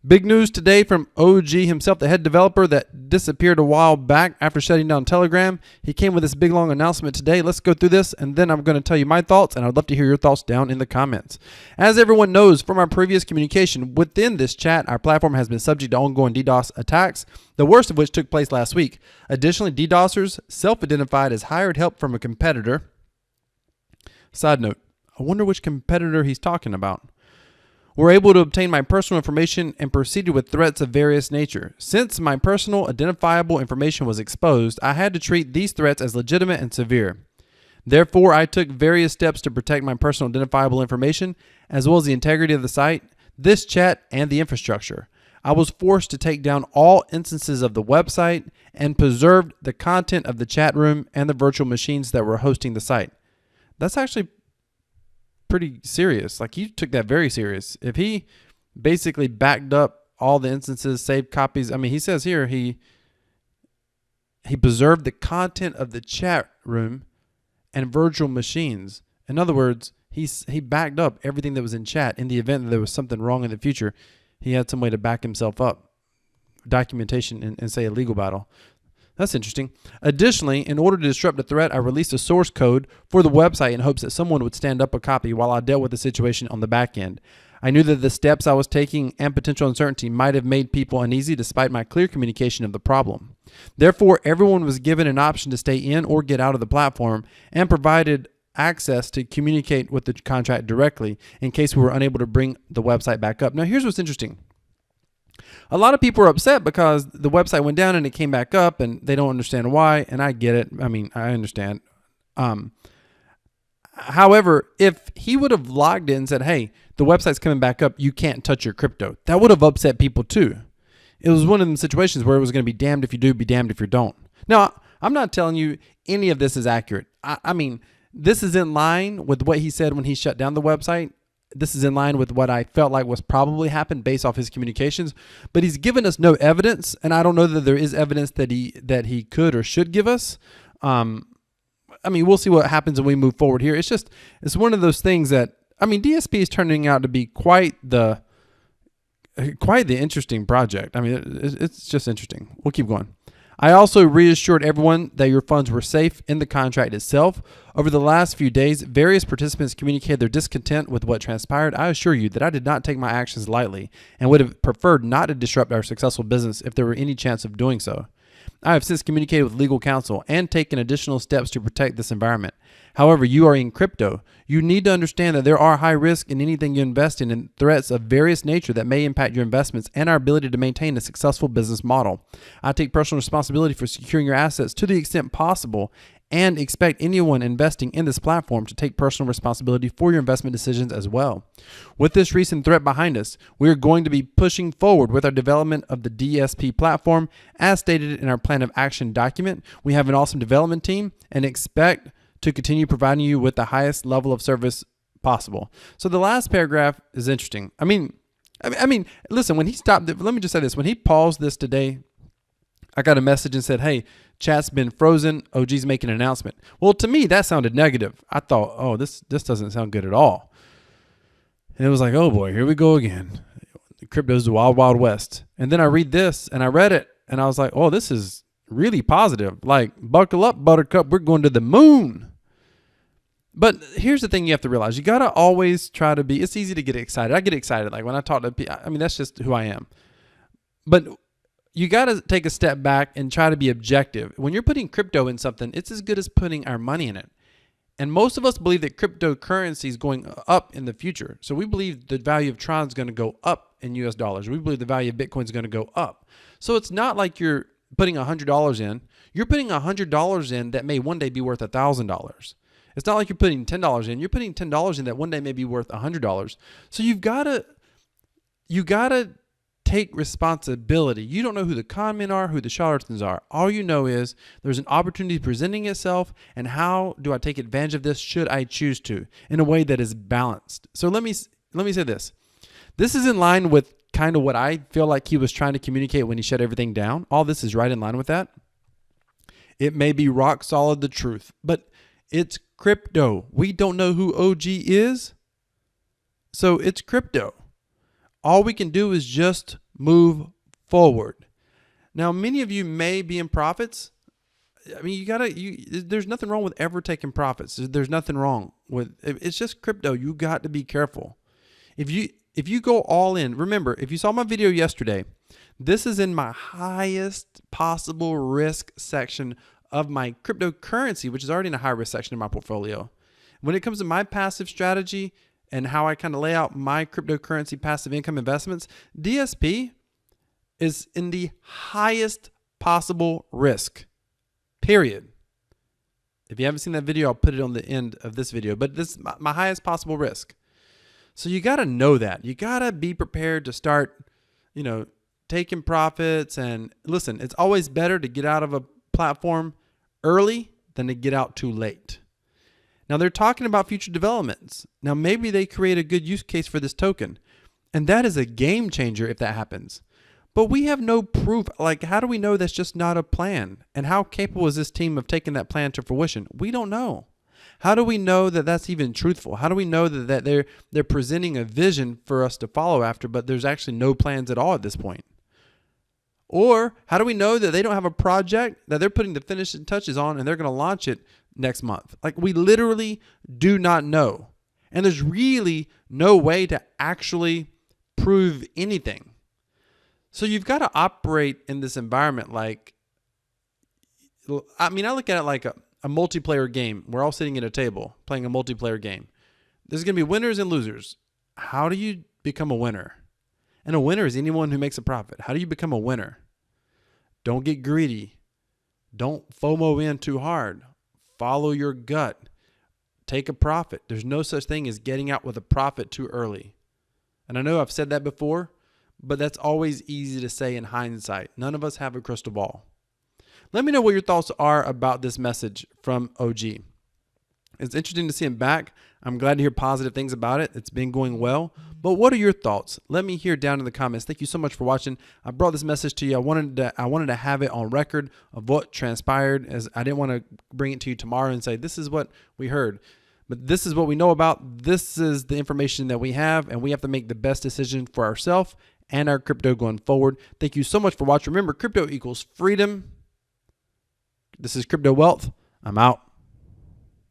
Big news today from OG himself, the head developer that disappeared a while back after shutting down Telegram. He came with this big long announcement today. Let's go through this, and then I'm going to tell you my thoughts, and I'd love to hear your thoughts down in the comments. As everyone knows from our previous communication, within this chat, our platform has been subject to ongoing DDoS attacks, the worst of which took place last week. Additionally, DDoSers self-identified as hired help from a competitor. Side note, I wonder which competitor he's talking about. Were able to obtain my personal information and proceeded with threats of various nature. Since my personal identifiable information was exposed, I had to treat these threats as legitimate and severe. Therefore, I took various steps to protect my personal identifiable information, as well as the integrity of the site, this chat, and the infrastructure. I was forced to take down all instances of the website and preserved the content of the chat room and the virtual machines that were hosting the site. That's actually pretty serious. Like, he took that very serious. If he basically backed up all the instances, saved copies, I mean, he says here he preserved the content of the chat room and virtual machines. In other words, he backed up everything that was in chat in the event that there was something wrong in the future. He had some way to back himself up, documentation and say a legal battle. That's interesting. Additionally, in order to disrupt the threat, I released a source code for the website in hopes that someone would stand up a copy while I dealt with the situation on the back end. I knew that the steps I was taking and potential uncertainty might have made people uneasy despite my clear communication of the problem. Therefore, everyone was given an option to stay in or get out of the platform and provided access to communicate with the contract directly in case we were unable to bring the website back up. Now, here's what's interesting. A lot of people are upset because the website went down and it came back up and they don't understand why. And I get it. I mean, I understand. However, if he would have logged in and said, hey, the website's coming back up, you can't touch your crypto, that would have upset people too. It was one of them situations where it was going to be damned if you do, be damned if you don't. Now, I'm not telling you any of this is accurate. I mean, this is in line with what he said when he shut down the website. This is in line with what I felt like was probably happened based off his communications, but he's given us no evidence, and I don't know that there is evidence that he could or should give us. I mean, we'll see what happens when we move forward here. It's one of those things that, I mean, DSP is turning out to be quite the interesting project. I mean, it's just interesting. We'll keep going. I also reassured everyone that your funds were safe in the contract itself. Over the last few days, various participants communicated their discontent with what transpired. I assure you that I did not take my actions lightly and would have preferred not to disrupt our successful business if there were any chance of doing so. I have since communicated with legal counsel and taken additional steps to protect this environment. However, you are in crypto. You need to understand that there are high risks in anything you invest in and threats of various nature that may impact your investments and our ability to maintain a successful business model. I take personal responsibility for securing your assets to the extent possible and expect anyone investing in this platform to take personal responsibility for your investment decisions as well. With this recent threat behind us, we are going to be pushing forward with our development of the DSP platform as stated in our plan of action document. We have an awesome development team and expect to continue providing you with the highest level of service possible. So the last paragraph is interesting. I mean, listen, when he stopped, let me just say this. When he paused this today, I got a message and said, hey, chat's been frozen. OG's making an announcement. Well, to me, that sounded negative. I thought, oh, this doesn't sound good at all. And it was like, oh boy, here we go again. Crypto's the wild, wild west. And then I read this and I read it and I was like, oh, this is really positive. Like, buckle up, Buttercup. We're going to the moon. But here's the thing you have to realize. You got to always try to be, it's easy to get excited. I get excited. Like when I talk to people, I mean, that's just who I am. But you got to take a step back and try to be objective. When you're putting crypto in something, it's as good as putting our money in it. And most of us believe that cryptocurrency is going up in the future. So we believe the value of Tron is going to go up in US dollars. We believe the value of Bitcoin is going to go up. So it's not like you're putting $100 in. You're putting $100 in that may one day be worth $1,000. It's not like you're putting $10 in. You're putting $10 in that one day may be worth $100. So you gotta take responsibility. You don't know who the con men are, who the charlatans are. All you know is there's an opportunity presenting itself, and how do I take advantage of this should I choose to in a way that is balanced. So let me say this. This is in line with kind of what I feel like he was trying to communicate when he shut everything down. All this is right in line with that. It may be rock solid the truth, but it's crypto. We don't know who OG is, so it's crypto. All we can do is just move forward. Now, many of you may be in profits. I mean, there's nothing wrong with ever taking profits. There's nothing wrong with, it's just crypto. You got to be careful. If you go all in, remember, if you saw my video yesterday, this is in my highest possible risk section of my cryptocurrency, which is already in a high risk section in my portfolio. When it comes to my passive strategy and how I kind of lay out my cryptocurrency passive income investments, DSP is in the highest possible risk, period. If you haven't seen that video, I'll put it on the end of this video, but this is my highest possible risk. So you got to know that. You got to be prepared to start, taking profits. And listen, it's always better to get out of a platform early than to get out too late. Now they're talking about future developments. Now maybe they create a good use case for this token, and that is a game changer if that happens. But we have no proof. Like, how do we know that's just not a plan? And how capable is this team of taking that plan to fruition? We don't know. How do we know that that's even truthful? How do we know that they're presenting a vision for us to follow after, but there's actually no plans at all at this point? Or how do we know that they don't have a project that they're putting the finishing touches on and they're going to launch it next month? Like, we literally do not know. And there's really no way to actually prove anything. So you've got to operate in this environment like, I look at it like a multiplayer game. We're all sitting at a table playing a multiplayer game. There's going to be winners and losers. How do you become a winner? And a winner is anyone who makes a profit. How do you become a winner? Don't get greedy. Don't FOMO in too hard. Follow your gut. Take a profit. There's no such thing as getting out with a profit too early. And I know I've said that before, but that's always easy to say in hindsight. None of us have a crystal ball. Let me know what your thoughts are about this message from OG. It's interesting to see him back. I'm glad to hear positive things about it. It's been going well. But what are your thoughts? Let me hear down in the comments. Thank you so much for watching. I brought this message to you. I wanted to have it on record of what transpired, as I didn't want to bring it to you tomorrow and say, this is what we heard. But this is what we know about. This is the information that we have, and we have to make the best decision for ourselves and our crypto going forward. Thank you so much for watching. Remember, crypto equals freedom. This is Crypto Wealth. I'm out.